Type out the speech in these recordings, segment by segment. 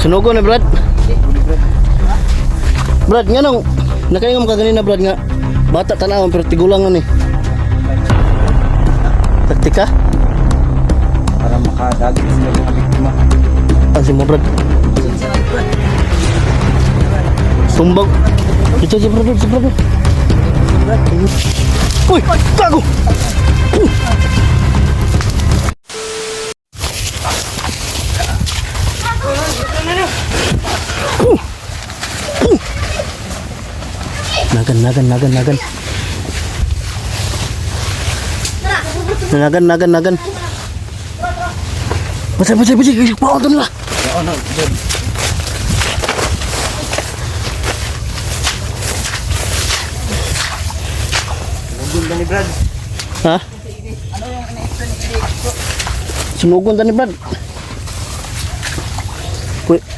Sunugo na Brad. Brad nga nung nakaingam ka ganina Brad nga bata tanawan pero tigulangan eh. Taktika? Para makadagit sila mga biktima. Pansin mo Brad. Sumbag. Ito si Brad, si Brad. Uy, gago. Nagan. Bacay. Bawa lah. Sunugon ni Brad. Ha? Sunugon tani Brad.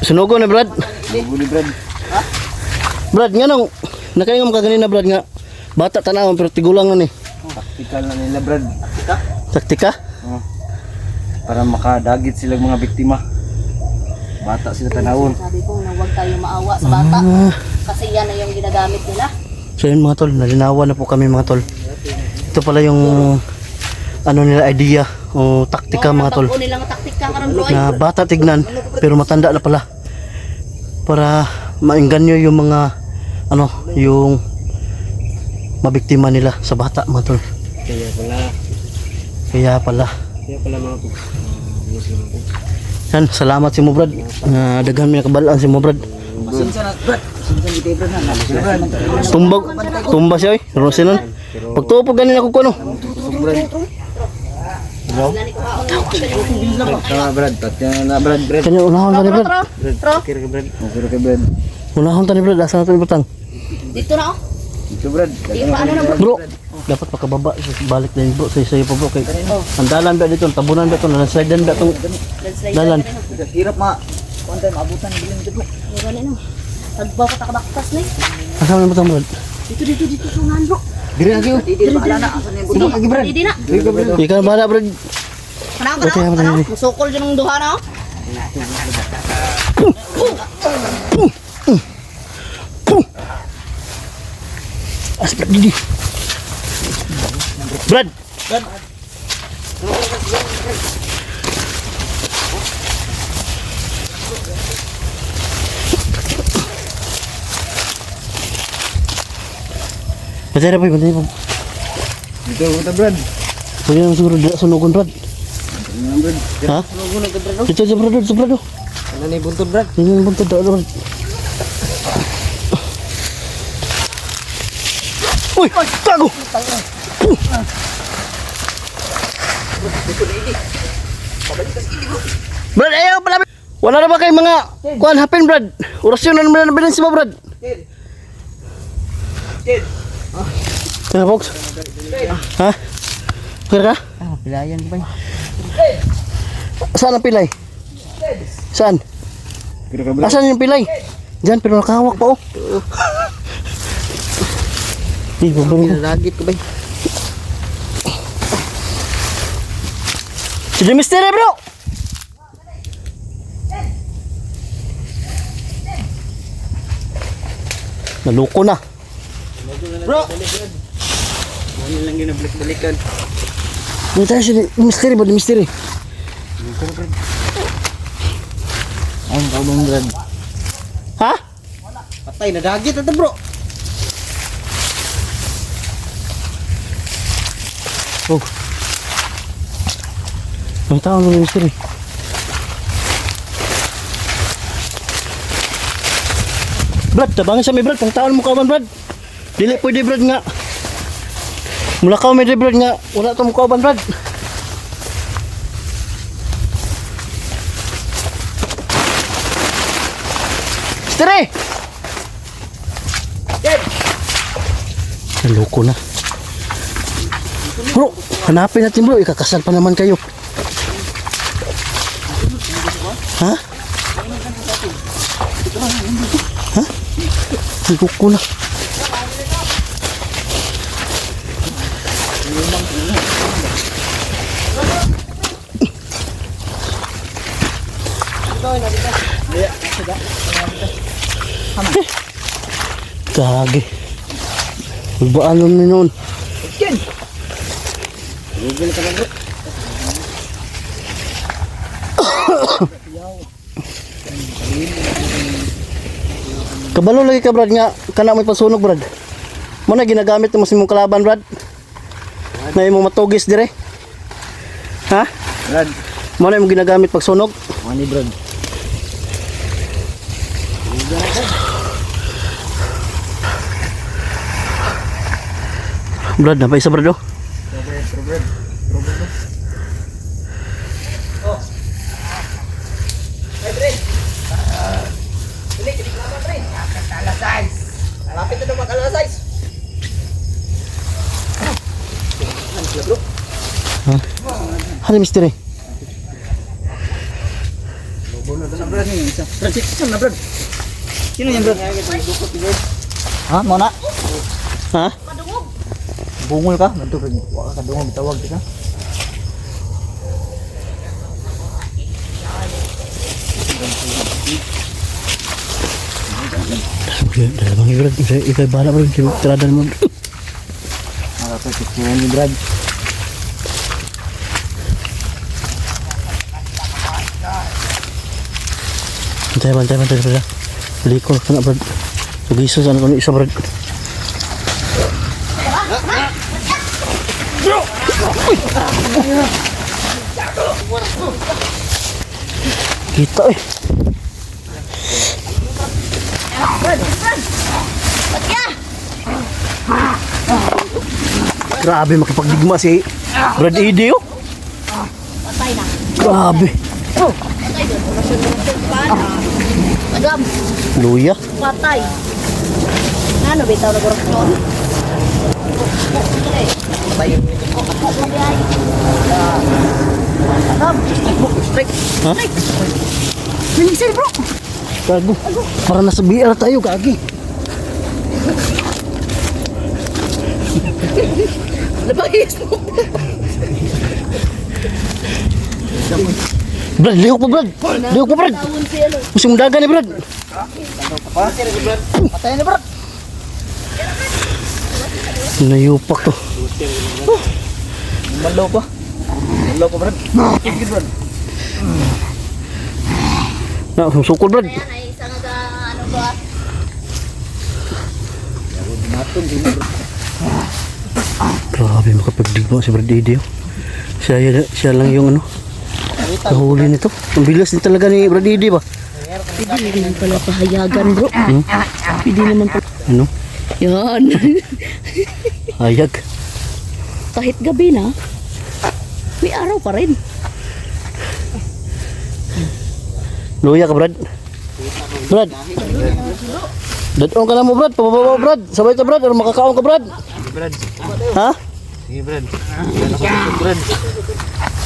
Sunugon ni Brad. Sunugon ni Brad. Brad nga nung nakaingam ka ganina Brad nga bata tanawan pero tigulangan eh. Taktikal na nila Brad. Taktika? Para makadagit sila mga biktima. Bata sila tanawon. Sabi ko na huwag tayo maawa sa bata. Kasi yan na yung ginagamit nila. So yun mga tol, nalinawan na po kami mga tol. Ito pala yung ano nila idea o taktika mga tol. Natakbo nilang taktika karon bro. Na bata tignan pero matanda na pala. Para maengganyo yung mga ano, yung mabiktima nila sa bata mga tol. Kaya pala mga yan, salamat si mo Brad. Daghan mi nakabalaan si mo Brad. Tumba siya Rosinon. Pagtuo po ganin ako kuno. Brad, tatya Brad. Kanya unahon tani Brad. Brad. Unahon tani Brad, asa na tani Brad? Dito na oh. Ito Brad. Paano na bro? Bro, dapat pakababa balik na yun bro sa pa bro kay ang dalan ba dito, tabunan ba ito, nalanslide ba itong dalan. Hirap ma. Kuan tayo maabutan bilin dito. Wala na. Tagbaw ka takbaktas ni. Asa na ba itong Brad? Dito sungan bro. Diri lagi. Diri bahala na asan yung buto lagi Brad. Didi na. Ikaw na bahala Brad. Kana. Musukol dyan ng duha na oh. Asap Didi. Brad. Bantay po. Dito kita Brad. Pwede nang siguro dila sunugon Brad. Brad. Ha? Sunugon ka Brad. Dito sa Brad. Ano ni buntod Brad? Ini yung buntod Brad. Uy! Tago! Brad, ayaw pala! Wala na ba kayo mga kuhan hapin, Brad? Orasyon na naman na binansi mo, Brad? Kaya, folks? Ha? Kaya ka? Pilayan ba? Saan ang pilay? Saan? Kira ka Brad. Asan yung pilay? Diyan, pero nakahawak pa, oh. Lagit ko ba? Sige, mystery, bro! Naluko na. Bro! Ano lang yun balik-balikan? Hindi tayo siya, mystery ba? Mystery. Ang kaulong Brad. Ha? Patay na dagit ito bro. Oh. Ang tao ng mystery. Brad, tabangin sa may Brad. Pang taon mo ka man, Brad. Dili pwede, Brad, nga. Mula ka may Brad, nga. Wala ito mo ka man, Brad. Mystery! Naloko na. Bro, hanapin natin bro. Ikakasal pa naman kayo. Ha? Ha? Naloko na. Kagi. Bulbaan lang ni noon. Ken. Google ka na bro. Kabalo lagi ka Brad nga kana may pasunog Brad. Mo na ginagamit mo sa imong kalaban Brad. Na imong matugis dire. Ha? Brad. Mo na imong ginagamit pag sunog. Mani Brad. Brad, napay isa Brad oh. Lapit na mag-alasay. Ha? Ano misteri? Brad ni isa. Brad, isa na Brad. Sino yan Brad? Ha, mo na. Ha? Bungol ka? Nanto Brad. Wa ka dungog tawag ka. Dalawang Brad, ikay bala Brad, tiradan mo. Nakapit ko ni Brad. Bantay Brad. Likol ka na Brad. Sugiso sana ko ni isa Brad. Kita eh. Grabe makipagdigma si Brad Edi oh. Patay na. Grabe. Patay doon. Rasyon paano? Agam. Luya. Patay. Ano bitaw na korupsyon? Agam. Ha? Minsan bro. Gago. Para nasa BR tayo gagi. Labahis mo. Brad, lihok pa Brad. Lihok pa Brad. Tawon si ano. Musim dagan ni Brad. Patay na Brad. Nayupak to. Malaw pa. Malaw pa Brad. Ikit Brad. Na, sukol Brad. Ayan ay isang ano ba? Matun din Brad. Grabe makapagdigma si Brad Edi oh. Siya lang yung ano. Nahuli nito. Ang bilis din talaga ni Brad Edi ba? Pwede naman pala pahayagan bro. Pwede naman pala. Ano? Yan. Hayag. Kahit gabi na, may araw pa rin. Luya ka Brad. Brad. Dadon ka na mo Brad. Pababa Brad. Sabay ka Brad. Or makakaon ka Brad. Brad. Ha? Sige Brad. Brad.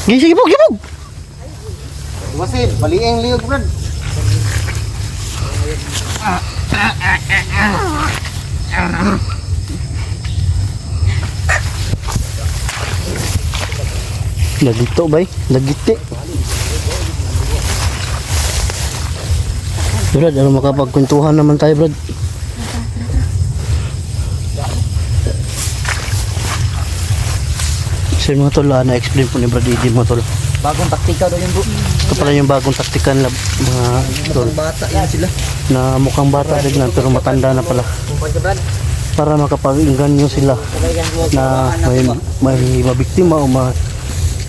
Gibog. Kasi baliing liyog Brad. Lagito bay. Lagiti. Brad, ano makapagkwentuhan naman tayo Brad. Sa mga tol, na-explain po ni Brad Edi mga tol. Bagong taktika daw yun bro. Ito pala yung bagong taktikan na mga tol. Bata yun sila. Na mukhang bata din pero matanda na pala. Kumpad ka Brad. Para makapag-inganyo sila na may mabiktima o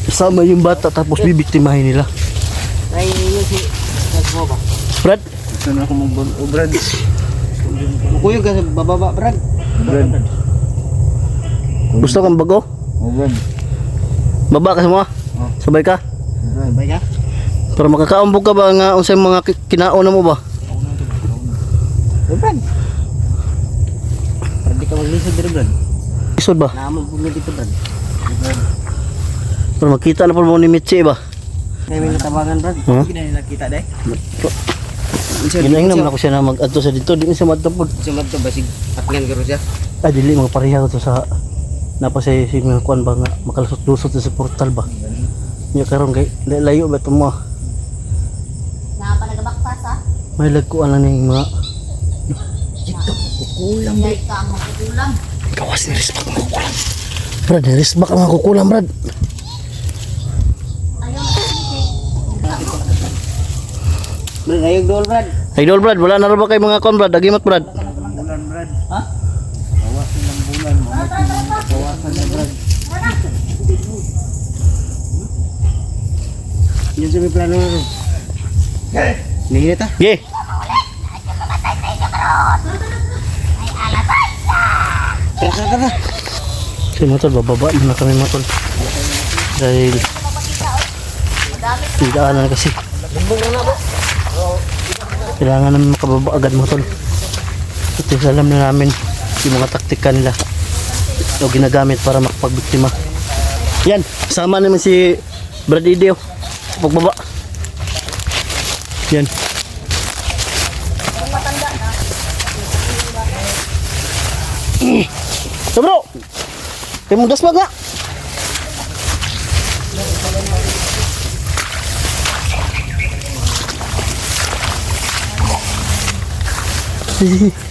isama yung bata tapos bibiktimahin nila. Ay, yun si Kasmo ba? Brad, Sana ako mag Brad. Kuyog ka sa bababa Brad. Brad. gusto kang bago? Brad. Baba ka sa mga? Sabay ka? Brad, bay ka? Para makakaambog ka ba nga unsay mga kinauna mo ba? Brad. Hindi ka maglisod dito Brad. Isod ba? Naamag pulo dito Brad. Para makita na po mo ni Mitzi ba? Kaya may natabangan Brad. Huh? Hindi na nakita dahil. Ginahin naman ako siya na mag-adto sa dito. Di na siya madto po. Sumad to basig atlan garo siya. Ah, dili mga pareha ko to sa napasay si mga kuan ba nga makalusot-lusot sa portal ba. Nya karon kay layo ba to mo? Napanagabaktas ha? May lagkuan lang ning mga Kulang ba? Gawas ni Risbak mga kukulam. Brad, ni Risbak mga kukulam, Brad. Brad, ayog dool, Brad. Idol, Brad, wala na rin ba kayo mga kon, Brad? Agimat, Brad. Bulan, Brad. Ha? Bawasan ng bulan. Bawasan na, Brad. Yan sa may plano na. Nihilita? Ge. Tara. Si Matol, bababa muna kami, Matol. Dahil tidaanan na kasi. Kailangan namin makababa agad, Matol. Ito yung alam na namin yung mga taktika nila o ginagamit para makapagbiktima. Yan, sama naman si Brad Ideo sa pagbaba. Yan. So bro, kayo mong dasmag nga. Hehehe.